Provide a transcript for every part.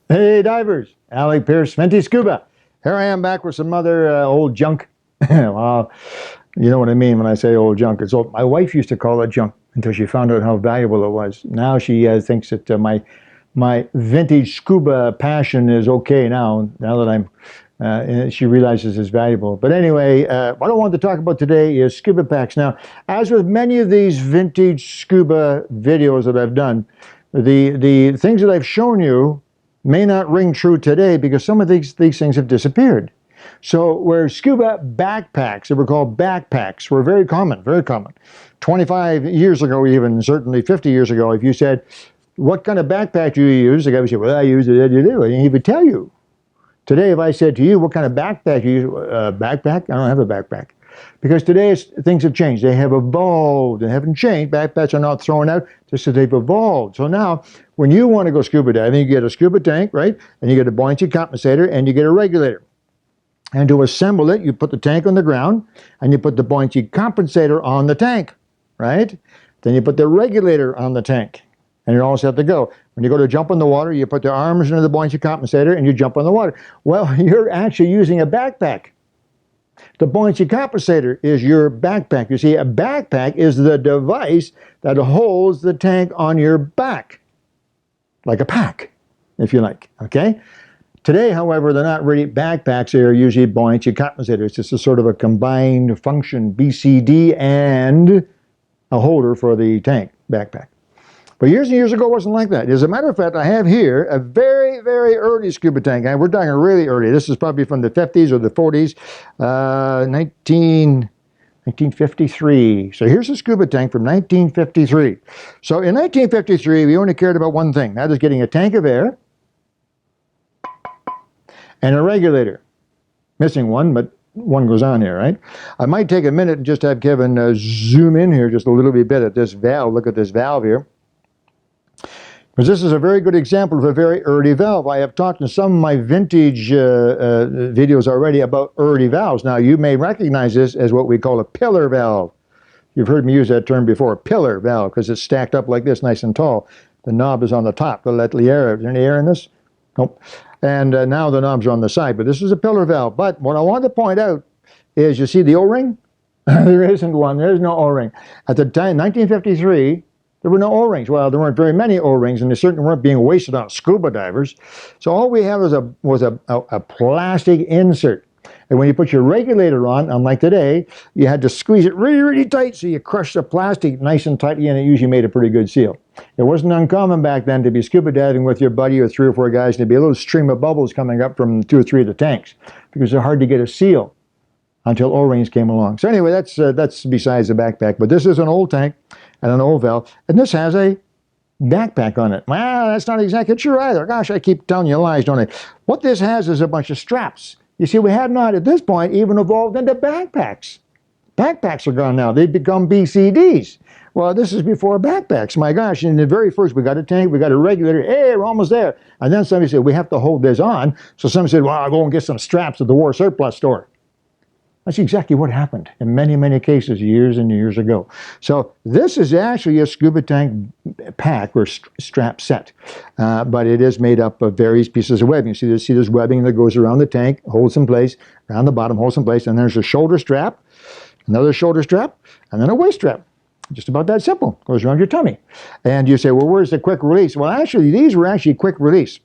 Hey divers, Alec, Peirce, Vintage Scuba. Here I am back with some other old junk. Well, you know what I mean when I say old junk. It's old. My wife used to call it junk until she found out how valuable it was. Now she thinks that my vintage scuba passion is okay now that I'm she realizes it's valuable. But anyway, what I want to talk about today is scuba packs. Now, as with many of these vintage scuba videos that I've done, the things that I've shown you may not ring true today because some of these things have disappeared. So where scuba backpacks, they were called backpacks, were very common, very common. 25 years ago even, certainly 50 years ago, if you said, what kind of backpack do you use? The guy would say, well, I use it, and he would tell you. Today, if I said to you, what kind of backpack you use? Backpack? I don't have a backpack. Because today things have changed. They have evolved. They haven't changed. Backpacks are not thrown out, just that they've evolved. So now, when you want to go scuba diving, you get a scuba tank, right? And you get a buoyancy compensator, and you get a regulator. And to assemble it, you put the tank on the ground, and you put the buoyancy compensator on the tank, right? Then you put the regulator on the tank, and you're all set to go. When you go to jump in the water, you put the arms into the buoyancy compensator, and you jump in the water. Well, you're actually using a backpack. The buoyancy compensator is your backpack. You see, a backpack is the device that holds the tank on your back, like a pack, if you like, okay? Today, however, they're not really backpacks. They are usually buoyancy compensators. It's a sort of a combined function, BCD and a holder for the tank backpack. But years and years ago, it wasn't like that. As a matter of fact, I have here a very, very early scuba tank. And we're talking really early. This is probably from the 50s or the 40s, 1953. So here's a scuba tank from 1953. So in 1953, we only cared about one thing. That is getting a tank of air and a regulator. Missing one, but one goes on here, right? I might take a minute and just have Kevin zoom in here just a little bit at this valve. Look at this valve here. Because this is a very good example of a very early valve. I have talked in some of my vintage videos already about early valves. Now, you may recognize this as what we call a pillar valve. You've heard me use that term before, pillar valve, because it's stacked up like this, nice and tall. The knob is on the top to let the air. Is there any air in this? Nope. And now the knobs are on the side. But this is a pillar valve. But what I want to point out is, you see the O-ring? There isn't one. There's no O-ring. At the time, 1953, there were no O-rings. Well, there weren't very many O-rings, and they certainly weren't being wasted on scuba divers. So all we had was a plastic insert. And when you put your regulator on, unlike today, you had to squeeze it really, really tight so you crushed the plastic nice and tightly, and it usually made a pretty good seal. It wasn't uncommon back then to be scuba diving with your buddy or 3 or 4 guys, and there'd be a little stream of bubbles coming up from 2 or 3 of the tanks because they're hard to get a seal until O-rings came along. So anyway, that's besides the backpack. But this is an old tank and an old valve, and this has a backpack on it. Well, that's not exactly true either. Gosh, I keep telling you lies, don't I? What this has is a bunch of straps. You see, we have not at this point even evolved into backpacks. Backpacks are gone now. They've become BCDs. Well, this is before backpacks. My gosh, in the very first, we got a tank, we got a regulator. Hey, we're almost there. And then somebody said, we have to hold this on. So somebody said, well, I'll go and get some straps at the war surplus store. That's exactly what happened in many, many cases years and years ago. So this is actually a scuba tank pack or strap set, but it is made up of various pieces of webbing. You see this webbing that goes around the tank, holds in place, around the bottom, holds in place, and there's a shoulder strap, another shoulder strap, and then a waist strap. Just about that simple. Goes around your tummy. And you say, well, where's the quick release? Well, actually, these were actually quick release.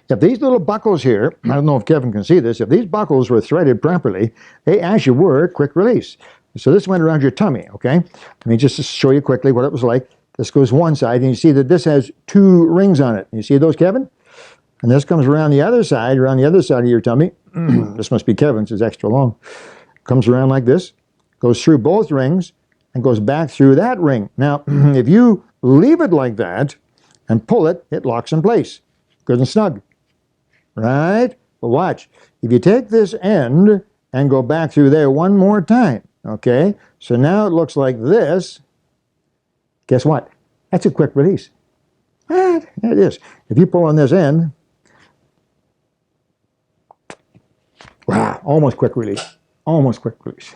If these little buckles here, I don't know if Kevin can see this, if these buckles were threaded properly, they actually were quick release. So this went around your tummy, okay? Let me just show you quickly what it was like. This goes one side, and you see that this has 2 rings on it. You see those, Kevin? And this comes around the other side of your tummy. This must be Kevin's, it's extra long. Comes around like this, goes through both rings, and goes back through that ring. Now, if you leave it like that and pull it, it locks in place. Good and snug, right? But watch, if you take this end and go back through there one more time, okay? So now it looks like this. Guess what? That's a quick release. It is. If you pull on this end, wow, almost quick release. Almost quick release.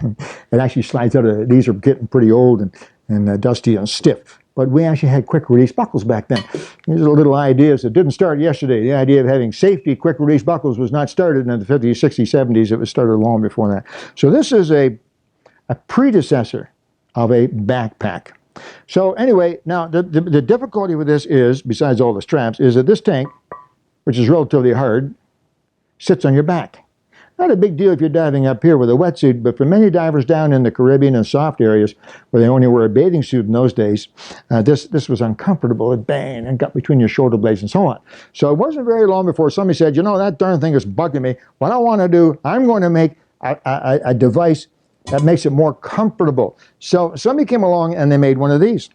It actually slides out of it. These are getting pretty old and dusty and stiff. but we actually had quick release buckles back then. These are little ideas that didn't start yesterday. The idea of having safety quick release buckles was not started in the 50s, 60s, 70s. It was started long before that. So this is a predecessor of a backpack. So anyway, now the difficulty with this is, besides all the straps, is that this tank, which is relatively hard, sits on your back. Not a big deal if you're diving up here with a wetsuit, but for many divers down in the Caribbean and soft areas where they only wear a bathing suit in those days, this was uncomfortable. It banged and got between your shoulder blades and so on. So it wasn't very long before somebody said, you know, that darn thing is bugging me. What I want to do, I'm going to make a device that makes it more comfortable. So somebody came along and they made one of these.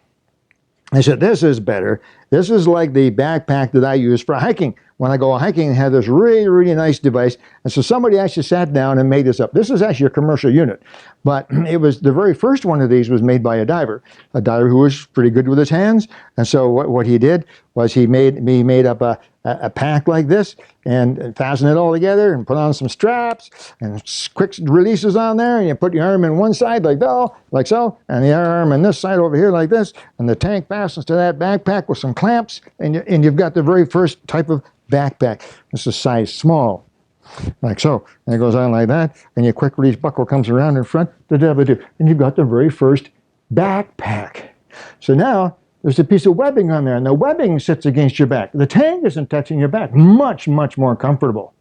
I said, this is better. This is like the backpack that I use for hiking. When I go hiking, I have this really, really nice device. And so somebody actually sat down and made this up. This is actually a commercial unit. But it was the very first one of these was made by a diver who was pretty good with his hands. And so what he did was he made up a pack like this and fastened it all together and put on some straps and quick releases on there. And you put your arm in one side like so, and the arm in this side over here like this. And the tank fastens to that backpack with some clamps. And you've got the very first type of backpack. This is size small, like so. And it goes on like that. And your quick release buckle comes around in front. And you've got the very first backpack. So now there's a piece of webbing on there, and the webbing sits against your back. The tank isn't touching your back. Much, much more comfortable.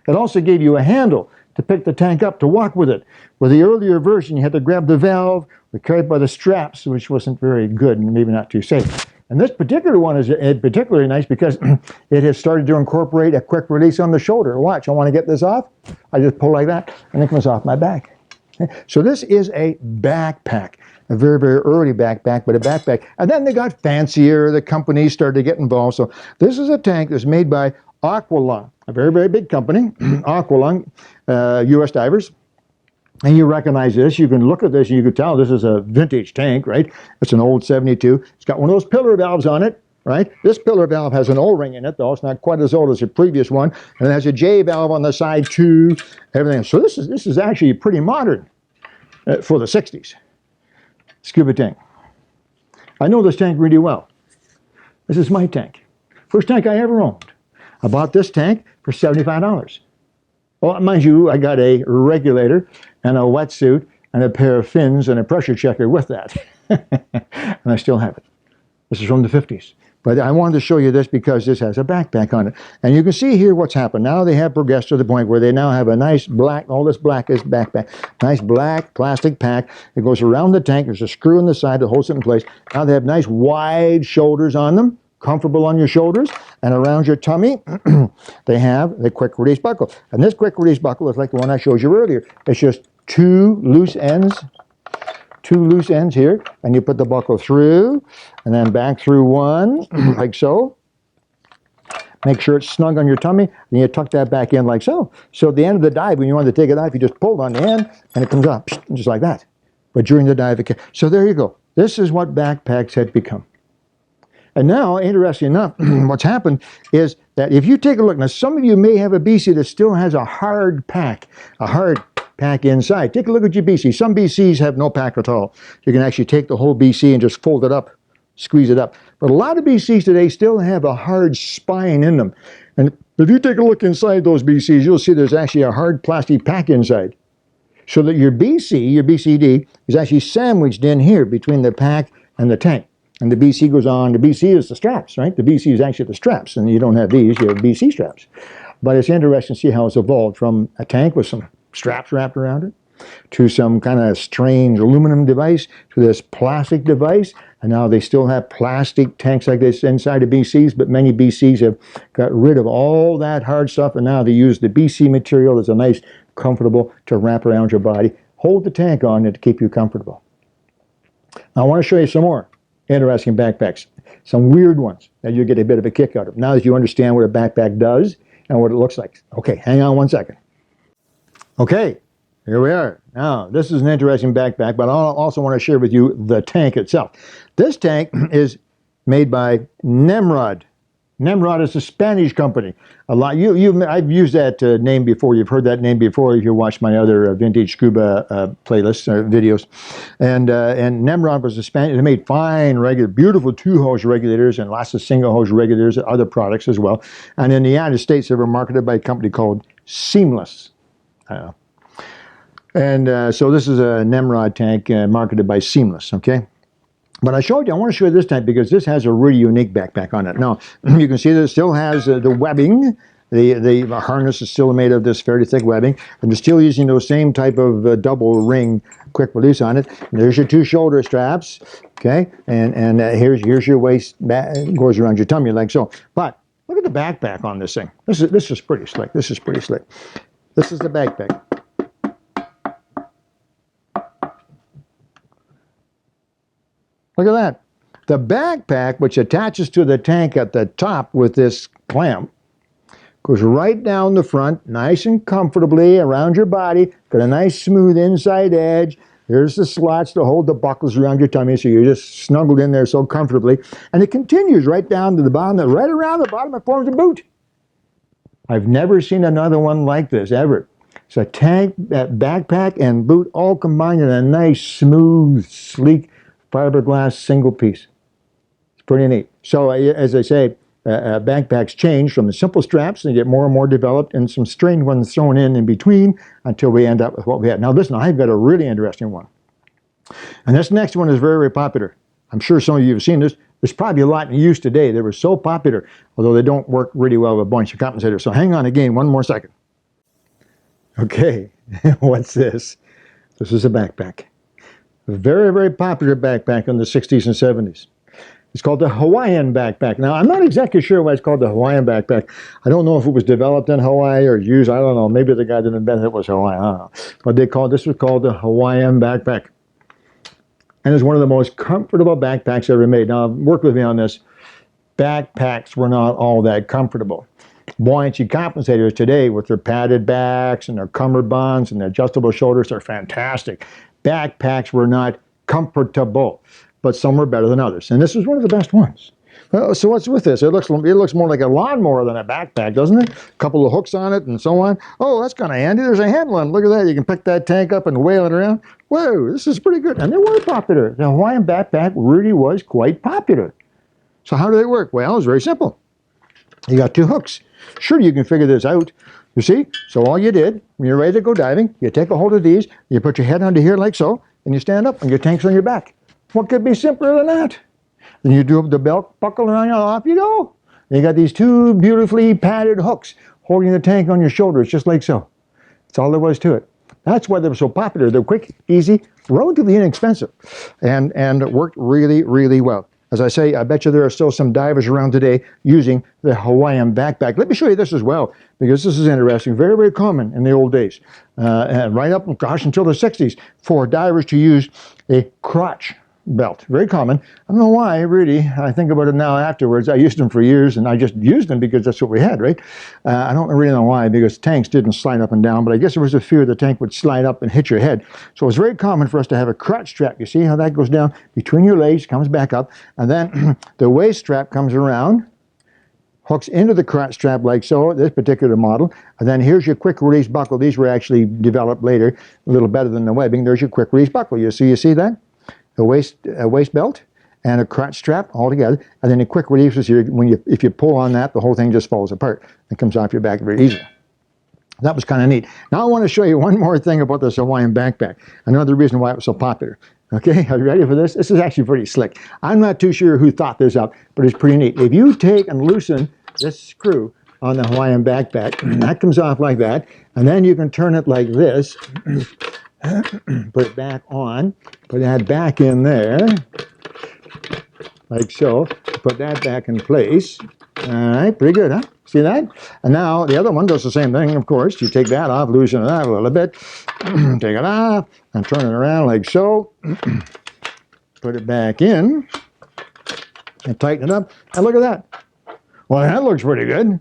It also gave you a handle to pick the tank up, to walk with it. With the earlier version, you had to grab the valve, or carried by the straps, which wasn't very good and maybe not too safe. And this particular one is particularly nice because it has started to incorporate a quick release on the shoulder. Watch, I want to get this off. I just pull like that, and it comes off my back. So this is a backpack. A very, very early backpack, but a backpack. And then they got fancier. The companies started to get involved. So this is a tank that's made by Aqua-Lung, a very, very big company. Aqua-Lung, U.S. divers. And you recognize this. You can look at this and you can tell this is a vintage tank, right? It's an old 72. It's got one of those pillar valves on it, right? This pillar valve has an O-ring in it, though. It's not quite as old as the previous one. And it has a J valve on the side, too. Everything. So this is actually pretty modern for the 60s. Scuba tank. I know this tank really well. This is my tank. First tank I ever owned. I bought this tank for $75. Well, mind you, I got a regulator and a wetsuit and a pair of fins and a pressure checker with that. And I still have it. This is from the 50s. But I wanted to show you this because this has a backpack on it. And you can see here what's happened. Now they have progressed to the point where they now have a nice black, all this black is backpack, nice black plastic pack. It goes around the tank. There's a screw in the side that holds it in place. Now they have nice wide shoulders on them, comfortable on your shoulders. And around your tummy, they have the quick release buckle. And this quick release buckle is like the one I showed you earlier. It's just two loose ends here, and you put the buckle through and then back through one like so. Make sure it's snug on your tummy, and you tuck that back in like so. So at the end of the dive, when you want to take it off, you just pull on the end and it comes off just like that. But during the dive, it can. So there you go. This is what backpacks had become. And now, interesting enough, what's happened is that if you take a look, now some of you may have a BC that still has a hard pack inside. Take a look at your BC. Some BCs have no pack at all. You can actually take the whole BC and just fold it up, squeeze it up. But a lot of BCs today still have a hard spine in them. And if you take a look inside those BCs, you'll see there's actually a hard plastic pack inside. So that your BC, your BCD, is actually sandwiched in here between the pack and the tank. And the BC goes on. The BC is the straps, right? The BC is actually the straps. And you don't have these, you have BC straps. But it's interesting to see how it's evolved from a tank with some straps wrapped around it to some kind of strange aluminum device to this plastic device. And now they still have plastic tanks like this inside of BCs, but many BCs have got rid of all that hard stuff, and now they use the BC material that's a nice, comfortable to wrap around your body. Hold the tank on it to keep you comfortable. Now I want to show you some more interesting backpacks, some weird ones that you get a bit of a kick out of. Now that you understand what a backpack does and what it looks like. Okay, hang on one second. Okay, here we are. Now, this is an interesting backpack, but I also want to share with you the tank itself. This tank is made by Nemrod. Nemrod is a Spanish company. A lot. I've used that name before. You've heard that name before if you watch my other Vintage Scuba playlists or videos. And Nemrod was a Spanish. They made fine, beautiful two-hose regulators and lots of single-hose regulators and other products as well. And in the United States, they were marketed by a company called Seamless. And so this is a Nemrod tank marketed by Seamless. Okay. But I want to show you this tank because this has a really unique backpack on it. Now, you can see that it still has the webbing. The harness is still made of this fairly thick webbing. And they're still using those same type of double ring quick release on it. And there's your two shoulder straps. Okay. And here's your waist, goes around your tummy like so. But look at the backpack on this thing. This is pretty slick. This is pretty slick. This is the backpack. Look at that. The backpack, which attaches to the tank at the top with this clamp, goes right down the front, nice and comfortably around your body. Got a nice smooth inside edge. There's the slots to hold the buckles around your tummy, so you're just snuggled in there so comfortably. And it continues right down to the bottom, right around the bottom. It forms a boot. I've never seen another one like this, ever. It's a tank, backpack, and boot all combined in a nice, smooth, sleek, fiberglass single piece. It's pretty neat. So as I say, backpacks change from the simple straps and get more and more developed and some strained ones thrown in between until we end up with what we have. Now listen, I've got a really interesting one. And this next one is very, very popular. I'm sure some of you have seen this. There's probably a lot in use today. They were so popular, although they don't work really well with buoyancy compensators. So hang on again, one more second. Okay, what's this? This is a backpack. A very, very popular backpack in the 60s and 70s. It's called the Hawaiian backpack. Now, I'm not exactly sure why it's called the Hawaiian backpack. I don't know if it was developed in Hawaii or used. I don't know. Maybe the guy that invented it was Hawaiian. I don't know. But this was called the Hawaiian backpack. And it's one of the most comfortable backpacks ever made. Now, work with me on this. Backpacks were not all that comfortable. Buoyancy compensators today with their padded backs and their cummerbunds and their adjustable shoulders are fantastic. Backpacks were not comfortable, but some were better than others. And this is one of the best ones. So what's with this? It looks more like a lawnmower than a backpack, doesn't it? A couple of hooks on it and so on. Oh, that's kind of handy. There's a handle on it. Look at that. You can pick that tank up and whale it around. Whoa, this is pretty good. And they were popular. The Hawaiian backpack really was quite popular. So how do they work? Well, it's very simple. You got two hooks. Sure, you can figure this out. You see? So all you did, when you're ready to go diving, you take a hold of these, you put your head under here like so, and you stand up, and your tank's on your back. What could be simpler than that? Then you do the belt buckle around you, off you go. And you got these two beautifully padded hooks holding the tank on your shoulders, just like so. That's all there was to it. That's why they were so popular. They're quick, easy, relatively inexpensive, and worked really, really well. As I say, I bet you there are still some divers around today using the Hawaiian backpack. Let me show you this as well, because this is interesting. Very, very common in the old days, and right up, gosh, until the 60s, for divers to use a crotch belt. Very common. I don't know why, really. I think about it now afterwards. I used them for years, and I just used them because that's what we had, right? I don't really know why, because tanks didn't slide up and down, but I guess there was a fear the tank would slide up and hit your head. So it's very common for us to have a crotch strap. You see how that goes down between your legs, comes back up, and then the waist strap comes around, hooks into the crotch strap like so, this particular model, and then here's your quick release buckle. These were actually developed later, a little better than the webbing. There's your quick release buckle. You see that? A waist belt and a crotch strap all together, and then a quick release is here. If you pull on that, the whole thing just falls apart and comes off your back very easily. That was kind of neat. Now I want to show you one more thing about this Hawaiian backpack. Another reason why it was so popular. Okay, are you ready for this? This is actually pretty slick. I'm not too sure who thought this up, but it's pretty neat. If you take and loosen this screw on the Hawaiian backpack, that comes off like that, and then you can turn it like this. Put it back on, put that back in there, like so, put that back in place. All right, pretty good, huh? See that? And now the other one does the same thing, of course. You take that off, loosen it out a little bit, take it off, and turn it around like so. Put it back in, and tighten it up, and look at that. Well, that looks pretty good.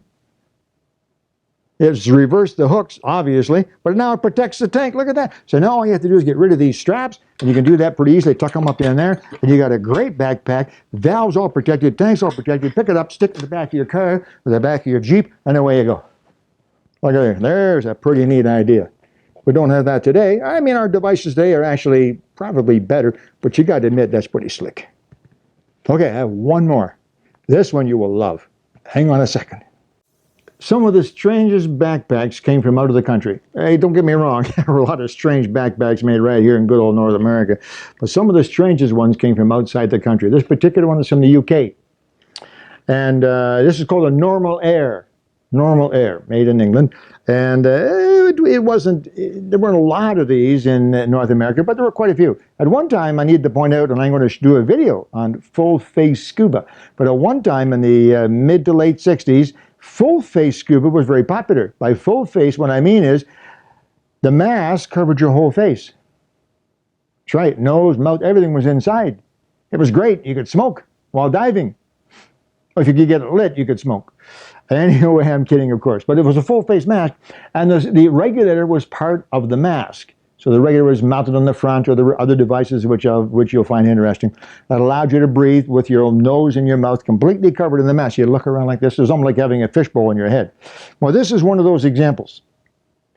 It's reversed the hooks, obviously, but now it protects the tank. Look at that. So now all you have to do is get rid of these straps, and you can do that pretty easily. Tuck them up in there, and you got a great backpack. Valves all protected, tanks all protected. Pick it up, stick it to the back of your car, or the back of your Jeep, and away you go. Look at there. There's a pretty neat idea. We don't have that today. I mean, our devices today are actually probably better, but you got to admit that's pretty slick. Okay, I have one more. This one you will love. Hang on a second. Some of the strangest backpacks came from out of the country. Hey, don't get me wrong, there are a lot of strange backpacks made right here in good old North America, but some of the strangest ones came from outside the country. This particular one is from the UK, and this is called a Normal Air. Normal Air, made in England, and it wasn't. There weren't a lot of these in North America, but there were quite a few. At one time, I need to point out, and I'm going to do a video on full-face scuba. But at one time in the mid to late '60s, full-face scuba was very popular. By full face, what I mean is the mask covered your whole face. That's right, nose, mouth, everything was inside. It was great. You could smoke while diving. Or if you could get it lit, you could smoke. Anyway, I'm kidding, of course. But it was a full-face mask, and the regulator was part of the mask. So the regulator was mounted on the front, or there were other devices which you'll find interesting, that allowed you to breathe with your nose and your mouth completely covered in the mask. You look around like this. It was almost like having a fishbowl in your head. Well, this is one of those examples.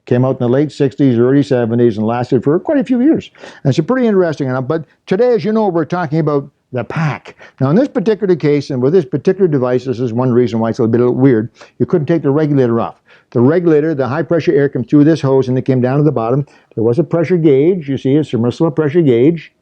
Came out in the late 60s, early 70s, and lasted for quite a few years. And it's pretty interesting. But today, as you know, we're talking about the pack. Now, in this particular case, and with this particular device, this is one reason why it's a little bit weird, you couldn't take the regulator off. The regulator, the high-pressure air comes through this hose, and it came down to the bottom. There was a pressure gauge. You see, a submersible pressure gauge.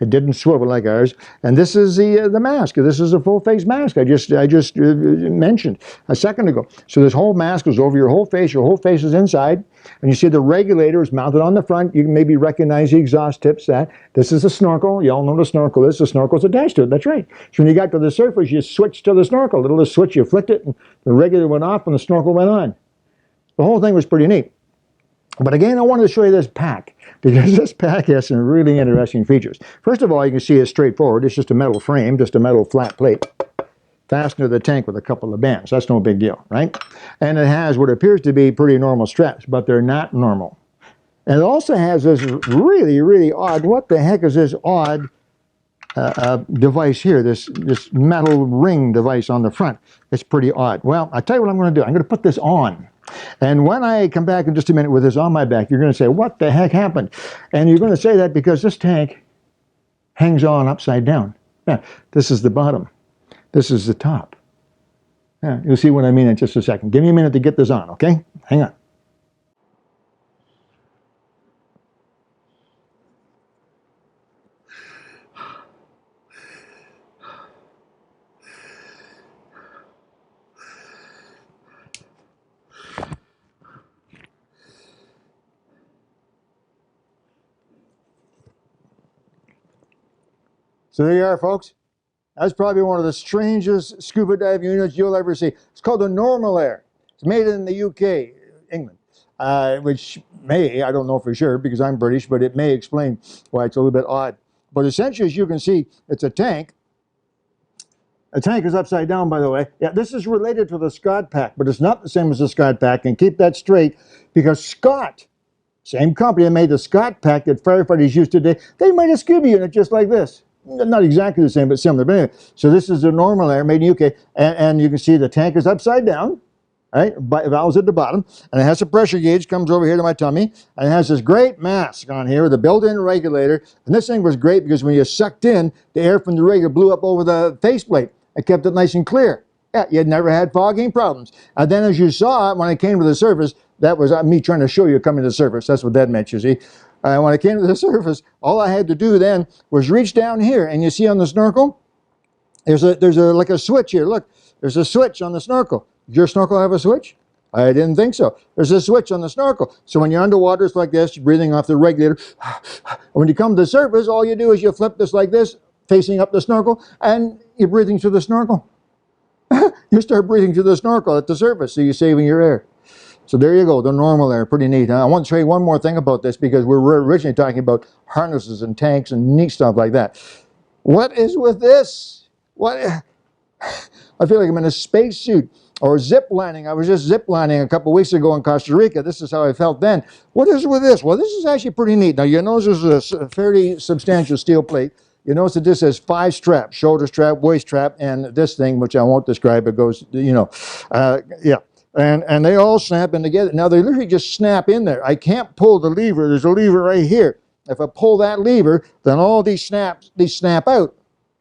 It didn't swivel like ours. And this is the mask. This is a full-face mask I just mentioned a second ago. So this whole mask goes over your whole face. Your whole face is inside. And you see the regulator is mounted on the front. You can maybe recognize the exhaust tips. This is a snorkel. You all know what a snorkel is. The snorkel's attached to it. That's right. So when you got to the surface, you switched to the snorkel. Little switch, you flicked it, and the regulator went off, and the snorkel went on. The whole thing was pretty neat. But again, I wanted to show you this pack, because this pack has some really interesting features. First of all, you can see it's straightforward. It's just a metal frame, just a metal flat plate, fastened to the tank with a couple of bands. That's no big deal, right? And it has what appears to be pretty normal straps, but they're not normal. And it also has this really, really odd, what the heck is this odd device here, this metal ring device on the front. It's pretty odd. Well, I'll tell you what I'm going to do. I'm going to put this on. And when I come back in just a minute with this on my back, you're going to say, what the heck happened? And you're going to say that because this tank hangs on upside down. Yeah, this is the bottom. This is the top. Yeah, you'll see what I mean in just a second. Give me a minute to get this on, okay? Hang on. So there you are, folks. That's probably one of the strangest scuba diving units you'll ever see. It's called the Normal Air. It's made in the UK, England, which may, I don't know for sure because I'm British, but it may explain why it's a little bit odd. But essentially, as you can see, it's a tank. The tank is upside down, by the way. Yeah, this is related to the Scott pack, but it's not the same as the Scott pack. And keep that straight, because Scott, same company that made the Scott pack that firefighters use today, they made a scuba unit just like this. Not exactly the same, but similar. But anyway, so this is the Normal Air made in the UK, and you can see the tank is upside down, right? Valves at the bottom, and it has a pressure gauge, comes over here to my tummy, and it has this great mask on here with a built-in regulator. And this thing was great because when you sucked in, the air from the regulator blew up over the faceplate. It kept it nice and clear. Yeah, you had never had fogging problems. And then as you saw, when I came to the surface, that was me trying to show you coming to the surface. That's what that meant, you see. When I came to the surface, all I had to do then was reach down here, and you see on the snorkel, there's like a switch here. Look, there's a switch on the snorkel. Does your snorkel have a switch? I didn't think so. There's a switch on the snorkel. So when you're underwater, it's like this. You're breathing off the regulator. When you come to the surface, all you do is you flip this like this, facing up the snorkel, and you're breathing through the snorkel. You start breathing through the snorkel at the surface, so you're saving your air. So there you go, the Normal Air, pretty neat. I want to show you one more thing about this because we were originally talking about harnesses and tanks and neat stuff like that. What is with this? What? I feel like I'm in a spacesuit. Or zip lining. I was just zip lining a couple weeks ago in Costa Rica. This is how I felt then. What is with this? Well, this is actually pretty neat. Now, you notice there's a fairly substantial steel plate. You notice that this has 5 straps: shoulder strap, waist strap, and this thing, which I won't describe. It goes, you know, yeah. And they all snap in together. Now, they literally just snap in there. I can't pull the lever. There's a lever right here. If I pull that lever, then all these snap out.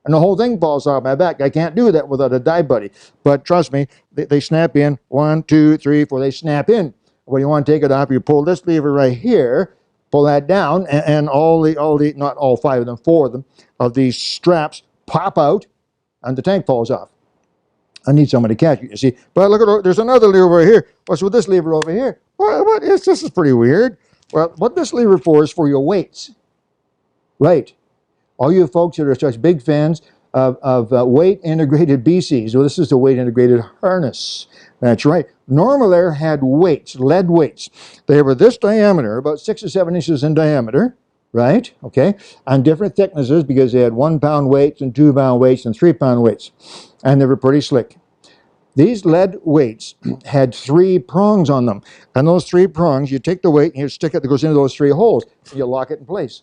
And the whole thing falls off my back. I can't do that without a dive buddy. But trust me, they snap in. 1, 2, 3, 4. They snap in. When you want to take it off, you pull this lever right here, pull that down, and all the not all 5 of them, 4 of them, of these straps pop out, and the tank falls off. I need somebody to catch it, you see. But look at, there's another lever over here. What's with this lever over here? What is this? Is pretty weird. Well, what this lever for is for your weights. Right. All you folks that are such big fans of weight-integrated BCs, well, this is the weight-integrated harness. That's right. Normal Air had weights, lead weights. They were this diameter, about 6 or 7 inches in diameter, right? Okay, on different thicknesses because they had 1-pound weights and 2-pound weights and 3-pound weights, and they were pretty slick. These lead weights had 3 prongs on them, and those 3 prongs, you take the weight and you stick it that goes into those 3 holes, and you lock it in place.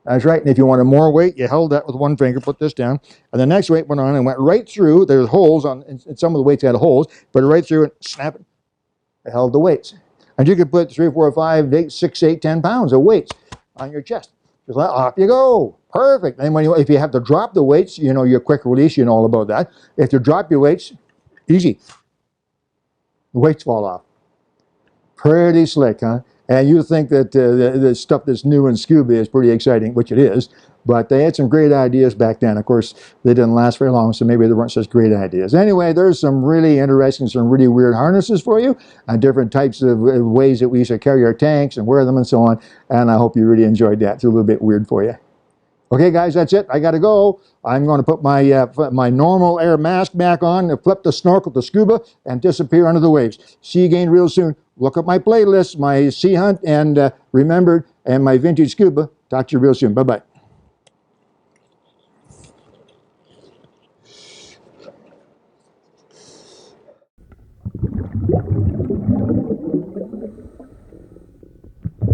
That's right. And if you wanted more weight, you held that with 1 finger, put this down, and the next weight went on and went right through. There's holes on, and some of the weights had holes, but right through and snap it. It held the weights. And you could put 3, 4, 5, 8, 6, 8, 10 pounds of weights on your chest. Just like, off you go. Perfect. And if you have to drop the weights, you know, your quick release, you know all about that. If you drop your weights, easy. The weights fall off. Pretty slick, huh? And you think that the stuff that's new in scuba is pretty exciting, which it is, but they had some great ideas back then. Of course, they didn't last very long, so maybe they weren't such great ideas. Anyway, there's some really interesting, some really weird harnesses for you, and different types of ways that we used to carry our tanks and wear them and so on, and I hope you really enjoyed that. It's a little bit weird for you. Okay, guys, that's it. I got to go. I'm going to put my Normal Air mask back on, flip the snorkel to scuba, and disappear under the waves. See you again real soon. Look at my playlist, my Sea Hunt and Remembered, and my Vintage Scuba. Talk to you real soon. Bye-bye.